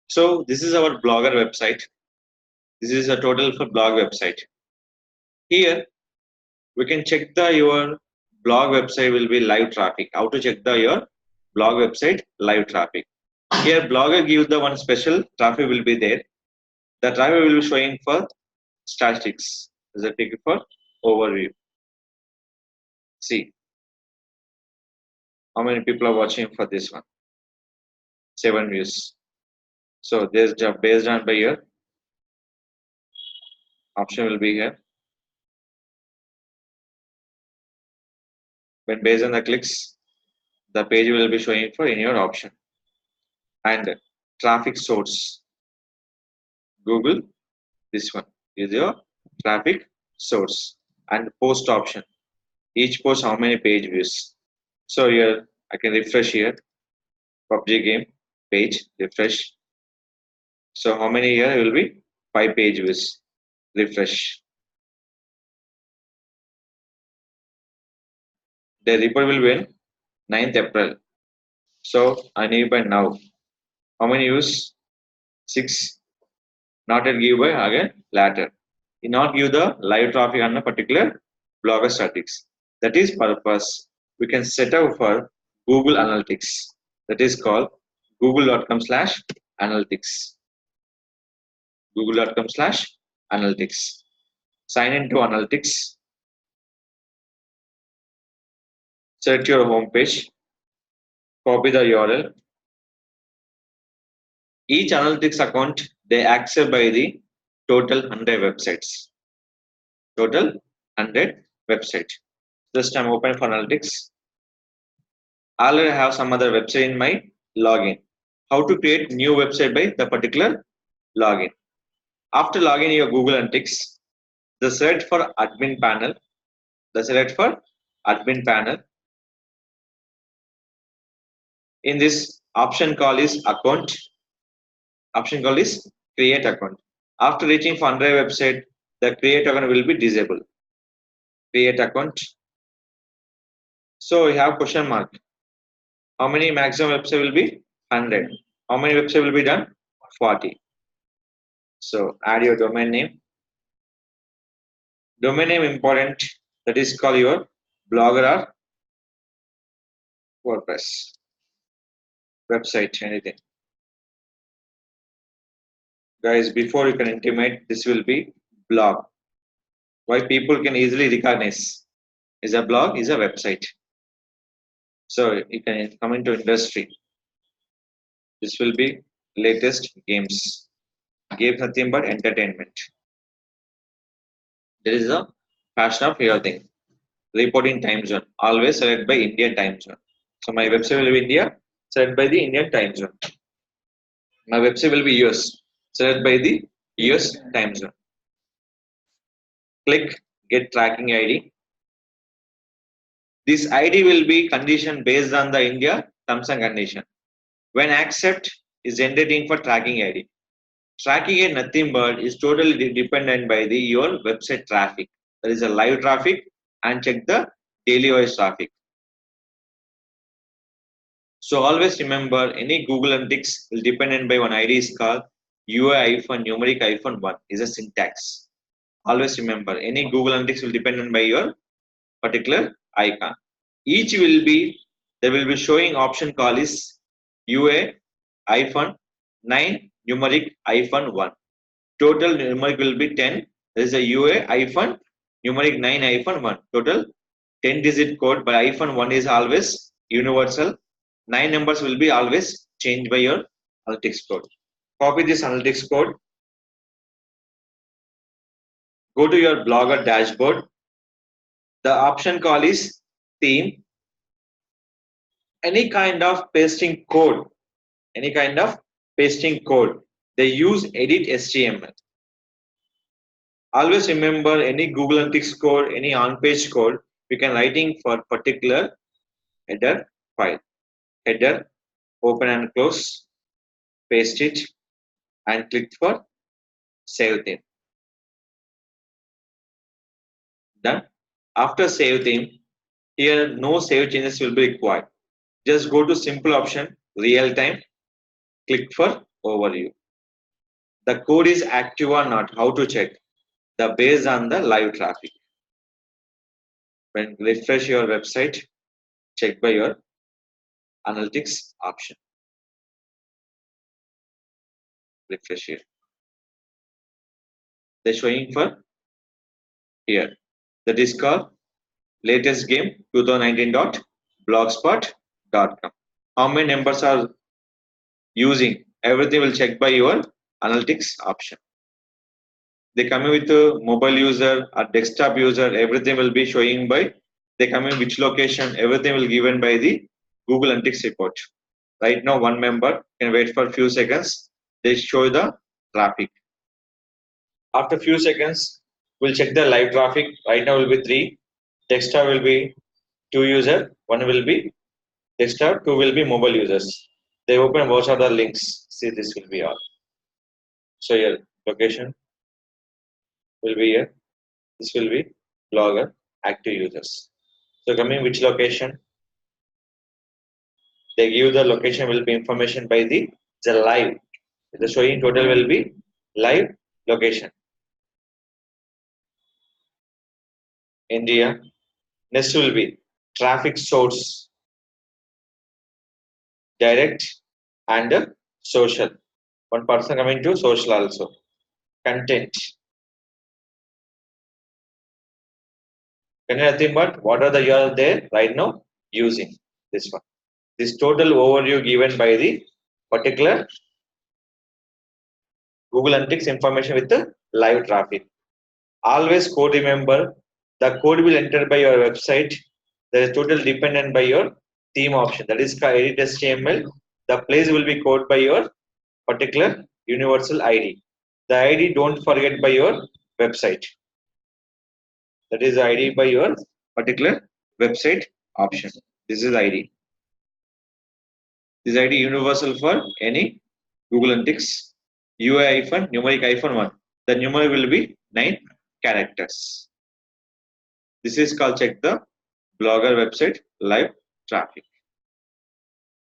So this is our blogger website. This is a total for blog website. Here we can check the your blog website will be live traffic. How to check the your blog website live traffic? Here blogger give the one special traffic will be there. The traffic will be showing for statistics. Is a tick for overview. See how many people are watching for this one. 7 views. So there's just based on by your option will be here. When based on the clicks, the page will be showing for in your option. And traffic source. Google, this one is your traffic source. And post option. Each post how many page views. So here I can refresh here. PUBG game page refresh. So how many here will be 5 page views. Refresh. The report will be in 9th April. So I need by now. How many views? 6. Not yet give by again later. You not give the live traffic on a particular blogger statistics. That is purpose. We can set up for Google Analytics. That is called google.com/analytics. Google.com/analytics. Sign into analytics. Select your home page. Copy the URL. Each analytics account they access by the total 100 websites. Total 100 website. Just I'm open for analytics. I already have some other website in my login. How to create new website by the particular login. After login your Google Analytics, the select for admin panel. The select for admin panel. In this option call is account. Option call is create account. After reaching for 100 website, the create account will be disabled. Create account. So we have question mark. How many maximum website will be? 100. How many website will be done? 40. So add your domain name. Domain name important. That is called your blogger or WordPress website. Anything. Guys, before you can intimate, this will be blog. Why people can easily recognize is a blog is a website. So you can come into industry. This will be latest games. Games nothing but entertainment. There is a passion of your thing. Reporting time zone. Always select by Indian time zone. So my website will be India. Select by the Indian time zone. My website will be US. Select by the US time zone. Click get tracking ID. This ID will be conditioned based on the India terms and condition. When accept is entered in for tracking ID. Tracking ID nothing but is totally dependent by the your website traffic. There is a live traffic and check the daily wise traffic. So always remember any Google Analytics will dependent by one ID is called UI-numeric-1 is a syntax. Always remember any Google Analytics will dependent by your particular icon. Each will be there will be showing option call is UA-9 numeric-1. Total numeric will be 10. There is a UA-numeric 9-1. Total 10 digit code, but -1 is always universal. 9 numbers will be always changed by your analytics code. Copy this analytics code. Go to your blogger dashboard. The option call is theme. Any kind of pasting code. They use edit HTML. Always remember any Google Analytics code, any on-page code, we can writing for particular header file. Header, open and close, paste it, and click for save theme. Done. After save theme, here no save changes will be required. Just go to simple option, real time, click for overview. The code is active or not, how to check? The based on the live traffic. When refresh your website, check by your analytics option. Refresh here. They're showing for here. That is called latest game 2019.blogspot.com. How many numbers are using? Everything will check by your analytics option. They come with a mobile user or desktop user, everything will be showing by they come in which location, everything will given by the Google Analytics report. Right now, one member can wait for a few seconds. They show the traffic. After few seconds, we'll check the live traffic. Right now will be 3. Desktop will be 2 user. 1 will be desktop. 2 will be mobile users. They open most of the links. See, this will be all. So your location will be here. This will be blogger active users. So coming which location? They give the location will be information by the live. The showing total will be live location. India. Next will be traffic source, direct and social. One person coming to social also. Content. Can nothing but what are the URL there right now using this one. This total overview given by the particular Google Analytics information with the live traffic. Always code remember the code will enter by your website. There is total dependent by your theme option. That is edit HTML. The place will be code by your particular universal ID. The ID don't forget by your website. That is ID by your particular website option. This is ID. This ID universal for any Google Analytics UI-numeric-1. The numeric will be 9 characters. This is called check the blogger website live traffic.